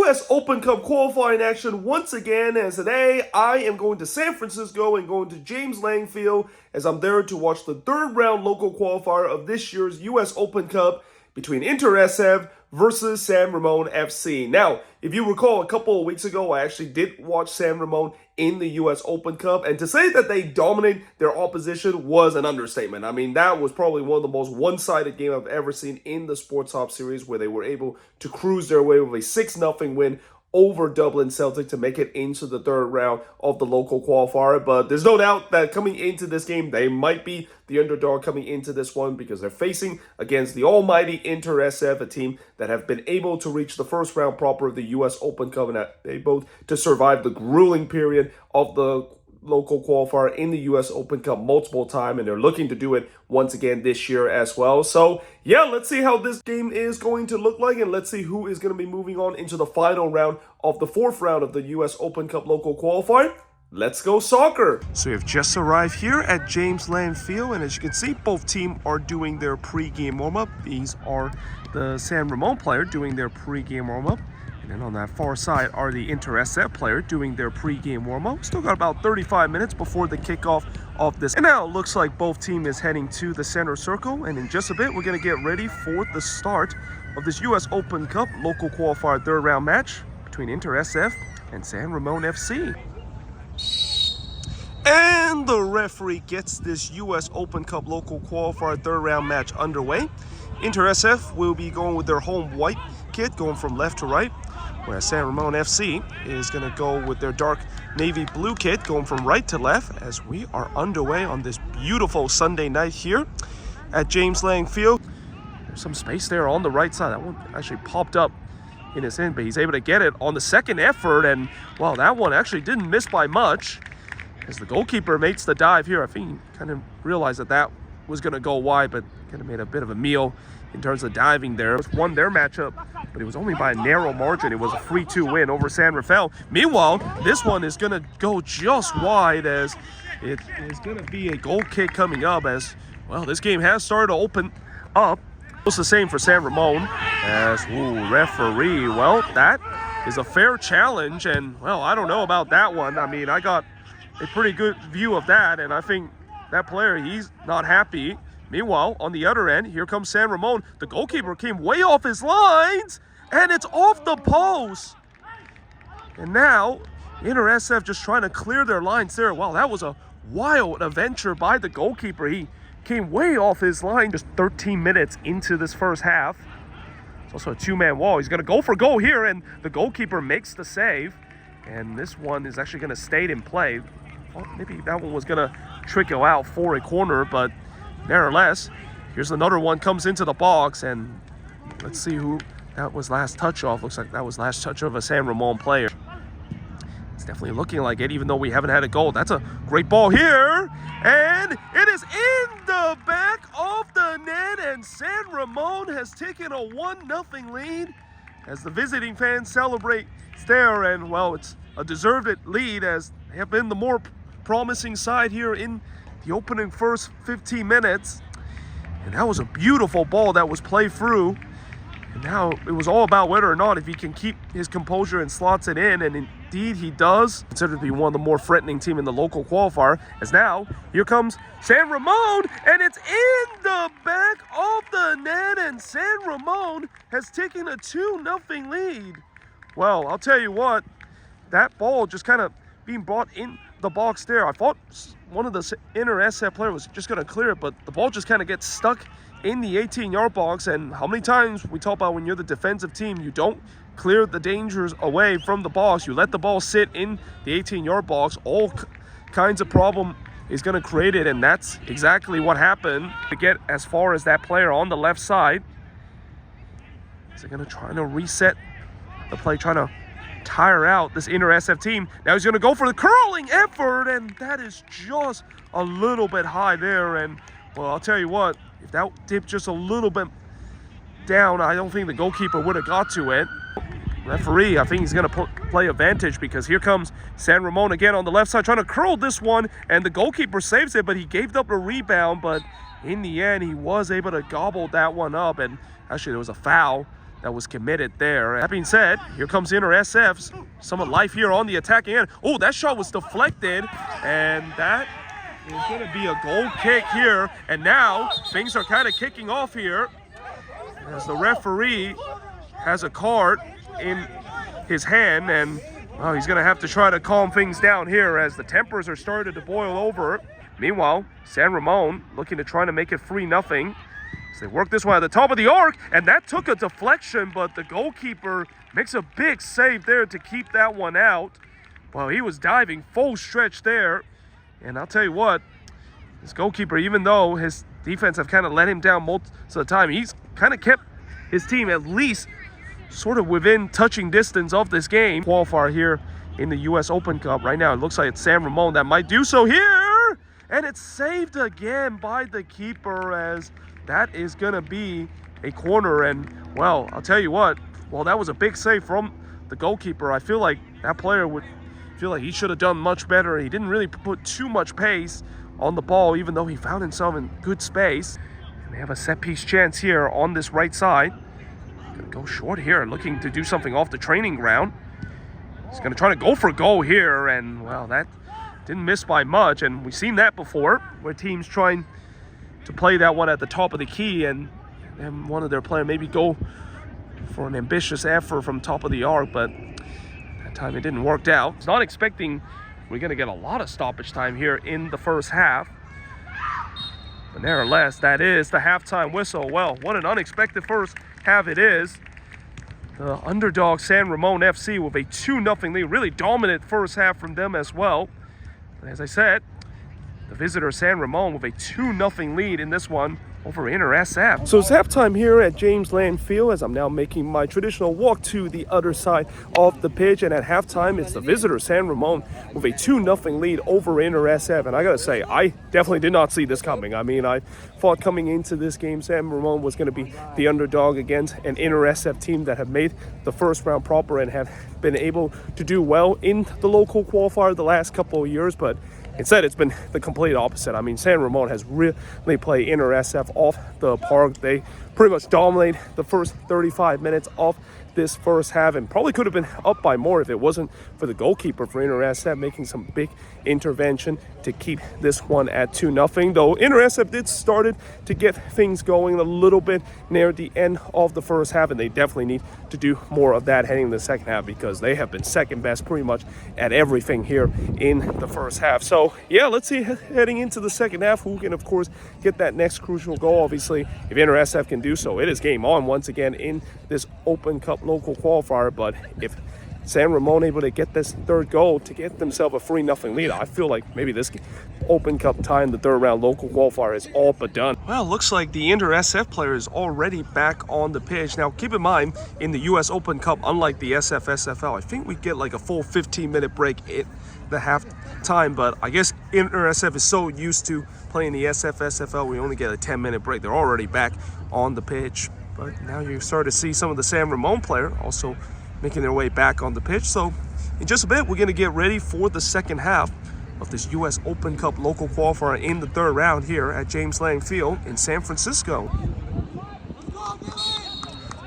US Open Cup qualifying action once again, as today I am going to San Francisco and going to James Lang Field as I'm there to watch the third round local qualifier of this year's US Open Cup between Inter SF versus San Ramon FC. Now, if you recall, a couple of weeks ago, I actually did watch San Ramon in the US Open Cup, and to say that they dominated their opposition was an understatement. I mean, that was probably one of the most one-sided games I've ever seen in the Sporthop series, where they were able to cruise their way with a 6-0 win over Dublin Celtic to make it into the third round of the local qualifier. But there's no doubt that coming into this game, they might be the underdog coming into this one, because they're facing against the almighty Inter SF, a team that have been able to reach the first round proper of the US Open Cup and able to survive the grueling period of the local qualifier in the US Open Cup multiple times, and they're looking to do it once again this year as well. So yeah, let's see how this game is going to look like, and let's see who is going to be moving on into the final round of the fourth round of the US Open Cup local qualifier. Let's go soccer! So we've just arrived here at James Lang Field, and as you can see, both teams are doing their pre-game warm-up. These are the San Ramon player doing their pre-game warm-up. And then on that far side are the Inter SF player doing their pre-game warm-up. Still got about 35 minutes before the kickoff of this. And now it looks like both teams is heading to the center circle. And in just a bit, we're going to get ready for the start of this US Open Cup local qualifier third round match between Inter SF and San Ramon FC. And the referee gets this US Open Cup local qualifier third round match underway. Inter SF will be going with their home white kit, going from left to right, whereas San Ramon FC is going to go with their dark navy blue kit, going from right to left, as we are underway on this beautiful Sunday night here at James Lang Field. There's some space there on the right side. That one actually popped up in his end, but he's able to get it on the second effort, and well, that one actually didn't miss by much, as the goalkeeper makes the dive here. I think he kind of realized that that was going to go wide, but kind of made a bit of a meal in terms of diving there. Won their matchup, but it was only by a narrow margin. It was a 3-2 win over San Rafael. Meanwhile, this one is going to go just wide, as it is going to be a goal kick coming up, as, well, this game has started to open up. It's the same for San Ramon, as, ooh, referee. Well, that is a fair challenge, and, well, I don't know about that one. I mean, I got a pretty good view of that, and I think that player, he's not happy. Meanwhile, on the other end, here comes San Ramon. The goalkeeper came way off his lines, and it's off the post. And now, Inter SF just trying to clear their lines there. Wow, that was a wild adventure by the goalkeeper. He came way off his line just 13 minutes into this first half. It's also a two-man wall. He's going to go for goal here, and the goalkeeper makes the save. And this one is actually going to stay in play. Well, maybe that one was going to trickle out for a corner, but nevertheless, here's another one, comes into the box, and let's see who that was last touch off. Looks like that was last touch of a San Ramon player. It's definitely looking like it, even though we haven't had a goal. That's a great ball here, and it is in the back of the net, and San Ramon has taken a 1-0 lead as the visiting fans celebrate there, and, well, it's a deserved lead, as they have been the more promising side here in the opening first 15 minutes. And that was a beautiful ball that was played through, and now it was all about whether or not if he can keep his composure and slots it in, and indeed he does. Considered to be one of the more threatening team in the local qualifier, as now here comes San Ramon, and it's in the back of the net, and San Ramon has taken a 2-0 lead. Well, I'll tell you what, that ball just kind of being brought in the box there. I thought one of the Inter SF player was just going to clear it, but the ball just kind of gets stuck in the 18-yard box. And how many times we talk about when you're the defensive team, you don't clear the dangers away from the box. You let the ball sit in the 18-yard box. All kinds of problem is going to create it, and that's exactly what happened to get as far as that player on the left side. Is they're going to try to reset the play, trying to tire out this Inter SF team. Now he's going to go for the curling effort, and that is just a little bit high there. And, well, I'll tell you what, if that dipped just a little bit down, I don't think the goalkeeper would have got to it. Referee, I think he's going to play advantage, because here comes San Ramon again on the left side, trying to curl this one, and the goalkeeper saves it, but he gave up a rebound. But in the end, he was able to gobble that one up, and actually there was a foul that was committed there. That being said, here comes Inter SF's some of life here on the attacking end. Oh, that shot was deflected, and that is going to be a goal kick here. And now things are kind of kicking off here as the referee has a card in his hand, and well, he's going to have to try to calm things down here as the tempers are starting to boil over. Meanwhile, San Ramon looking to try to make it 3-0. They work this one at the top of the arc, and that took a deflection, but the goalkeeper makes a big save there to keep that one out. Well, he was diving full stretch there, and I'll tell you what, this goalkeeper, even though his defense have kind of let him down most of the time, he's kind of kept his team at least sort of within touching distance of this game. Qualifier here in the US Open Cup. Right now, it looks like it's San Ramon that might do so here, and it's saved again by the keeper as that is going to be a corner. And, well, I'll tell you what, well, that was a big save from the goalkeeper. I feel like that player would feel like he should have done much better. He didn't really put too much pace on the ball, even though he found himself in good space. And they have a set-piece chance here on this right side. Gonna go short here, looking to do something off the training ground. He's going to try to go for a goal here, and, well, that didn't miss by much. And we've seen that before, where teams trying to play that one at the top of the key and one of their players maybe go for an ambitious effort from top of the arc, but that time it didn't work out. It's not expecting we're going to get a lot of stoppage time here in the first half, but nevertheless, that is the halftime whistle. Well, what an unexpected first half it is. The underdog San Ramon FC with a 2-0 lead, really dominant first half from them as well. But as I said, the visitor San Ramon with a 2-0 lead in this one over Inter SF. So it's halftime here at James Land Field as I'm now making my traditional walk to the other side of the pitch. And at halftime, it's the visitor San Ramon with a 2-0 lead over Inter SF. And I gotta say, I definitely did not see this coming. I mean, I thought coming into this game, San Ramon was going to be the underdog against an Inter SF team that have made the first round proper and have been able to do well in the local qualifier the last couple of years. But instead, it's been the complete opposite. I mean, San Ramon has really played Inter SF off the park. They pretty much dominate the first 35 minutes of this first half and probably could have been up by more if it wasn't for the goalkeeper for Inter SF making some big intervention to keep this one at 2-0. Though Inter SF did started to get things going a little bit near the end of the first half, and they definitely need to do more of that heading in the second half because they have been second best pretty much at everything here in the first half. So yeah, let's see heading into the second half who can of course get that next crucial goal. Obviously, if Inter SF can do so, it is game on once again in this Open Cup local qualifier. But if San Ramon able to get this third goal to get themselves a 3-0 lead, I feel like maybe this Open Cup tie in the third round local qualifier is all but done. Well, looks like the Inter SF player is already back on the pitch. Now, keep in mind, in the US Open Cup, unlike the SF SFL, I think we get like a full 15-minute break at the half time, but I guess Inter SF is so used to playing the SF SFL, we only get a 10-minute break. They're already back on the pitch. But now you start to see some of the San Ramon player also making their way back on the pitch. So in just a bit, we're going to get ready for the second half of this US Open Cup local qualifier in the third round here at James Lang Field in San Francisco.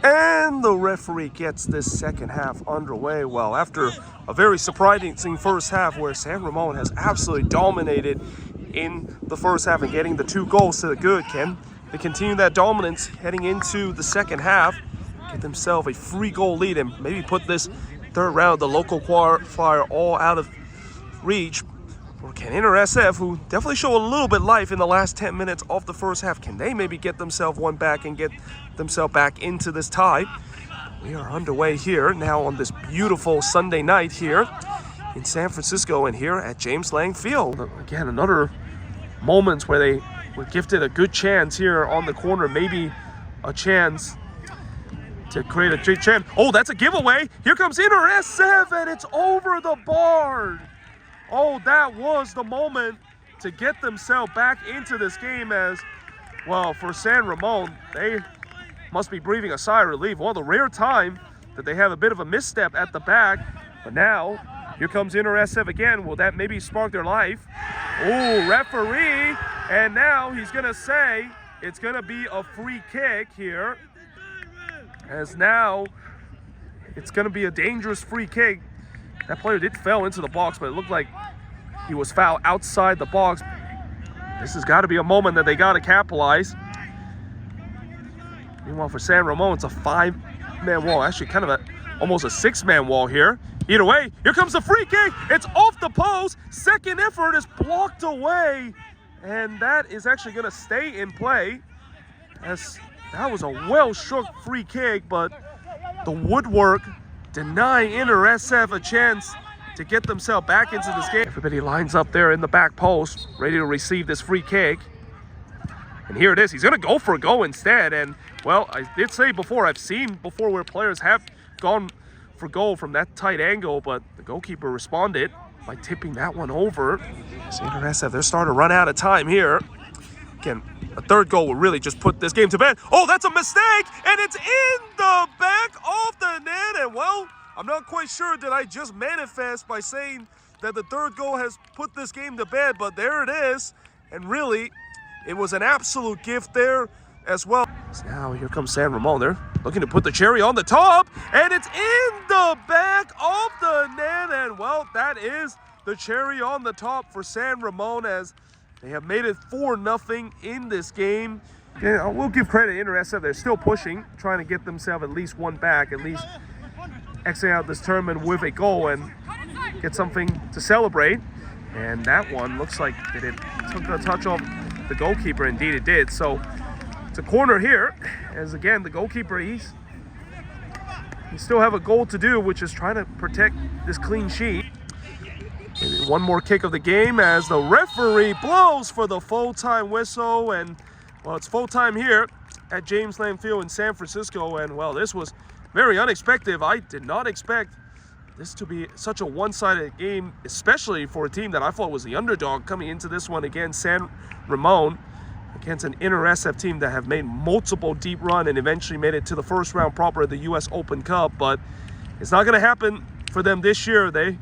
And the referee gets this second half underway. Well, after a very surprising first half where San Ramon has absolutely dominated in the first half and getting the 2 goals to the good, Ken, they continue that dominance heading into the second half, get themselves a 3-goal lead and maybe put this third round of the local qualifier all out of reach. Or can Inter SF, who definitely show a little bit life in the last 10 minutes of the first half, can they maybe get themselves one back and get themselves back into this tie? We are underway here now on this beautiful Sunday night here in San Francisco and here at James Lang Field. Again, another moments where they were gifted a good chance here on the corner, maybe a chance to create a big chance. Oh, that's a giveaway. Here comes Inter SF, and it's over the bar. Oh, that was the moment to get themselves back into this game as, well, for San Ramon, they must be breathing a sigh of relief. One of the rare times that they have a bit of a misstep at the back. But now, here comes Inter SF again. Will that maybe spark their life? Oh, referee. And now he's going to say it's going to be a free kick here. as now it's going to be a dangerous free kick. That player did fell into the box, but it looked like he was fouled outside the box. This has got to be a moment that they got to capitalize. Meanwhile, for San Ramon, it's a 5-man wall. Actually, kind of almost a 6-man wall here. Either way, here comes the free kick. It's off the post. Second effort is blocked away. And that is actually going to stay in play. As that was a well-shook free kick, but the woodwork deny Inter SF a chance to get themselves back into this game. Everybody lines up there in the back post, ready to receive this free kick. And here it is. He's going to go for a goal instead. And, well, I did say before, I've seen before where players have gone for goal from that tight angle, but the goalkeeper responded by tipping that one over. So Inter SF, they're starting to run out of time here. Again, a third goal will really just put this game to bed. Oh, that's a mistake, and it's in the back of the net. And, well, I'm not quite sure that I just manifest by saying that the third goal has put this game to bed, but there it is. And really, it was an absolute gift there as well. So now here comes San Ramon. They're looking to put the cherry on the top, and it's in the back of the net. And, well, that is the cherry on the top for San Ramon, as they have made it 4-0 in this game. Yeah, we'll give credit to Inter SF. They're still pushing, trying to get themselves at least one back, at least exiting out this tournament with a goal and get something to celebrate. And that one looks like it took a touch off the goalkeeper. Indeed it did. So it's a corner here, as again the goalkeeper, he still have a goal to do, which is trying to protect this clean sheet. Maybe one more kick of the game as the referee blows for the full-time whistle. And, well, it's full-time here at James Lamb Field in San Francisco. And, well, this was very unexpected. I did not expect this to be such a one-sided game, especially for a team that I thought was the underdog coming into this one against San Ramon, against an Inter SF team that have made multiple deep run and eventually made it to the first round proper of the US Open Cup. But it's not going to happen for them this year. They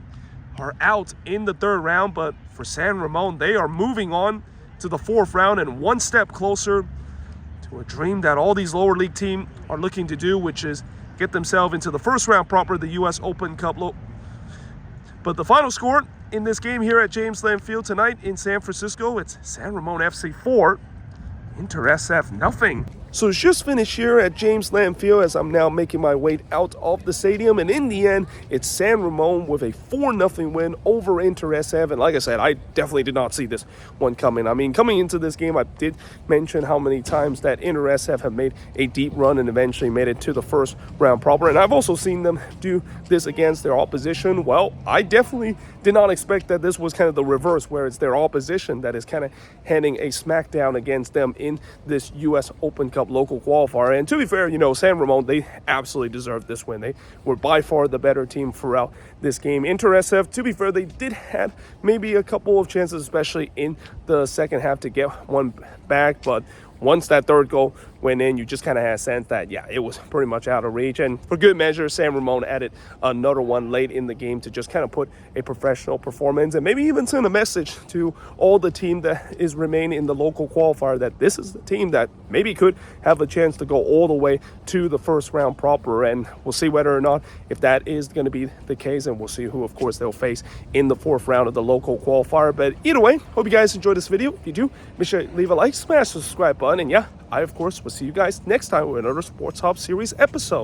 are out in the third round, but for San Ramon, they are moving on to the fourth round and one step closer to a dream that all these lower league teams are looking to do, which is get themselves into the first round proper of the US Open Cup. But the final score in this game here at James Lamb Field tonight in San Francisco, it's San Ramon FC 4, Inter SF nothing. So it's just finished here at James Lamb Field as I'm now making my way out of the stadium. And in the end, it's San Ramon with a 4-0 win over Inter SF. And like I said, I definitely did not see this one coming. I mean, coming into this game, I did mention how many times that Inter SF have made a deep run and eventually made it to the first round proper. And I've also seen them do this against their opposition. Well, I definitely did not expect that this was kind of the reverse, where it's their opposition that is kind of handing a smackdown against them in this US Open Cup local qualifier. And to be fair, you know, San Ramon, they absolutely deserved this win. They were by far the better team throughout this game. Inter SF, to be fair, they did have maybe a couple of chances, especially in the second half, to get one back, but once that third goal went in, you just kind of had a sense that, yeah, it was pretty much out of reach. And for good measure, San Ramon added another one late in the game to just kind of put a professional performance and maybe even send a message to all the team that is remaining in the local qualifier that this is the team that maybe could have a chance to go all the way to the first round proper. And we'll see whether or not if that is going to be the case, and we'll see who, of course, they'll face in the fourth round of the local qualifier. But either way, hope you guys enjoyed this video. If you do, make sure to leave a like, smash the subscribe button, and yeah, I, of course, will see you guys next time with another Sporthop series episode.